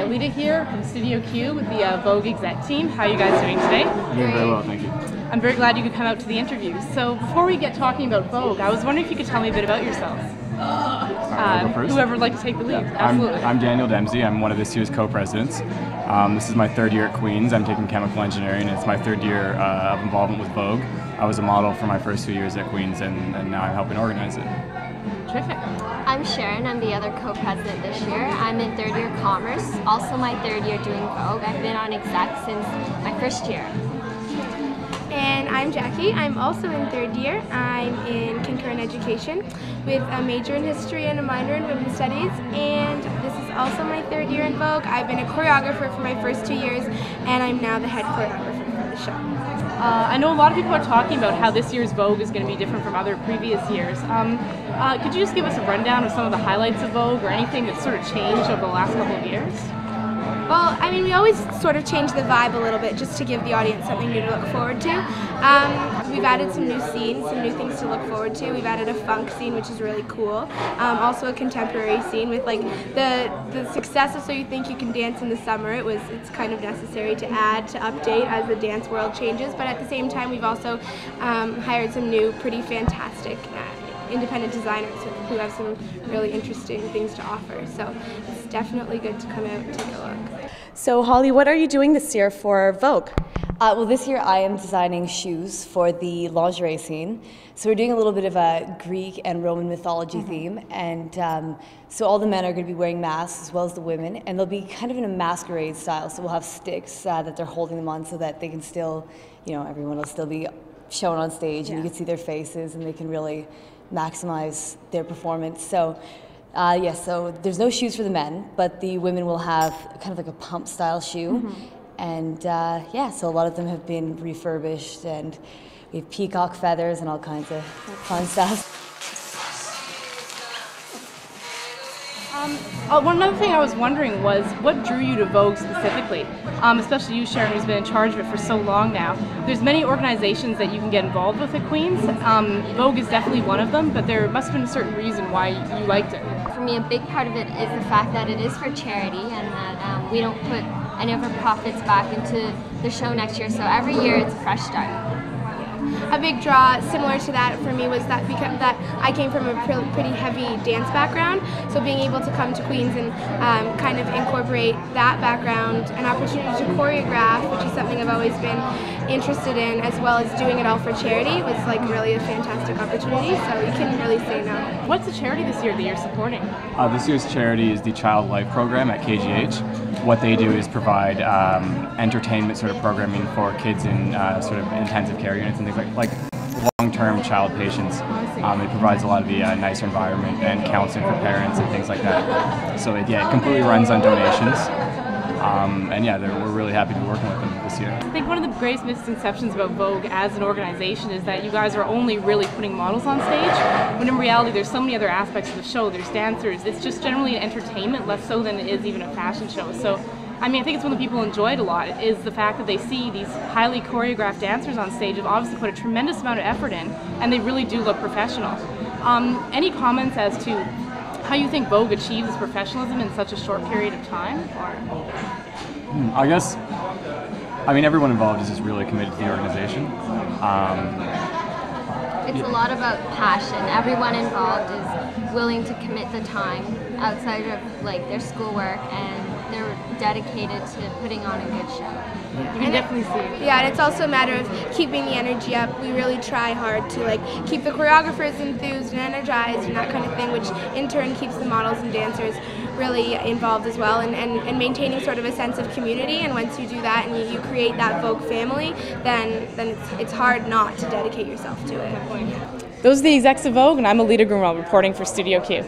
Alita here from studioq with the Vogue exec team. How are you guys doing today? Doing very well, thank you. I'm very glad you could come out to the interview. So before we get talking about Vogue, I was wondering if you could tell me a bit about yourselves. Whoever would like to take the lead. Absolutely. I'm Daniel Dempsey. I'm one of this year's co-presidents. This is my third year at Queen's. I'm taking chemical engineering, and it's my third year of involvement with Vogue. I was a model for my first 2 years at Queen's, and now I'm helping organize it. Terrific. I'm Sharon. I'm the other co-president this year. I'm in third year commerce, also my third year doing Vogue. I've been on exec since my first year. And I'm Jackie. I'm also in third year. I'm in concurrent education with a major in history and a minor in women's studies. And this is also my third year in Vogue. I've been a choreographer for my first 2 years, and I'm now the head choreographer for the show. I know a lot of people are talking about how this year's Vogue is going to be different from other previous years. Could you just give us a rundown of some of the highlights of Vogue or anything that's sort of changed over the last couple of years? Well, I mean, we always sort of change the vibe a little bit just to give the audience something new to look forward to. We've added some new scenes, some new things to look forward to. We've added a funk scene, which is really cool. Also a contemporary scene with like the success of So You Think You Can Dance in the Summer. It's kind of necessary to add, to update as the dance world changes. But at the same time, we've also hired some new, pretty fantastic independent designers who have some really interesting things to offer. So it's definitely good to come out and take a look. So Holly, what are you doing this year for Vogue? Well, this year I am designing shoes for the lingerie scene. So we're doing a little bit of a Greek and Roman mythology theme, and so all the men are going to be wearing masks as well as the women, and they'll be kind of in a masquerade style. So we'll have sticks that they're holding them on so that they can still, everyone will still be shown on stage, and you can see their faces, and they can really maximize their performance. So so there's no shoes for the men, but the women will have kind of like a pump style shoe. And so a lot of them have been refurbished, and we have peacock feathers and all kinds of fun stuff. One other thing I was wondering was what drew you to Vogue specifically, especially you, Sharon, who's been in charge of it for so long now. There's many organizations that you can get involved with at Queen's. Vogue is definitely one of them, but there must have been a certain reason why you liked it. For me, a big part of it is the fact that it is for charity and that we don't put any of our profits back into the show next year, so every year it's a fresh start. A big draw similar to that for me was that I came from a pretty heavy dance background, so being able to come to Queen's and kind of incorporate that background, an opportunity to choreograph, which is something I've always been interested in, as well as doing it all for charity, was like really a fantastic opportunity, so you can really say no. What's the charity this year that you're supporting? This year's charity is the Child Life Program at KGH. What they do is provide entertainment sort of programming for kids in sort of intensive care units and things like long-term child patients. It provides a lot of the nicer environment and counseling for parents and things like that. So it completely runs on donations. We're really happy to be working with them this year. I think one of the greatest misconceptions about Vogue as an organization is that you guys are only really putting models on stage, when in reality there's so many other aspects of the show. There's dancers. It's just generally an entertainment, less so than it is even a fashion show. So, I mean, I think it's one that people enjoy it a lot, is the fact that they see these highly choreographed dancers on stage have obviously put a tremendous amount of effort in, and they really do look professional. Any comments as to how you think Vogue achieves this professionalism in such a short period of time? I mean, everyone involved is just really committed to the organization. It's a lot about passion. Everyone involved is willing to commit the time outside of like their schoolwork, and they're dedicated to putting on a good show. You can definitely see it. Yeah, and it's also a matter of keeping the energy up. We really try hard to keep the choreographers enthused and energized and that kind of thing, which in turn keeps the models and dancers really involved as well, and maintaining sort of a sense of community. And once you do that and you create that Vogue family, then it's hard not to dedicate yourself to it. Those are the execs of Vogue, and I'm Alita Grunwald reporting for studioq.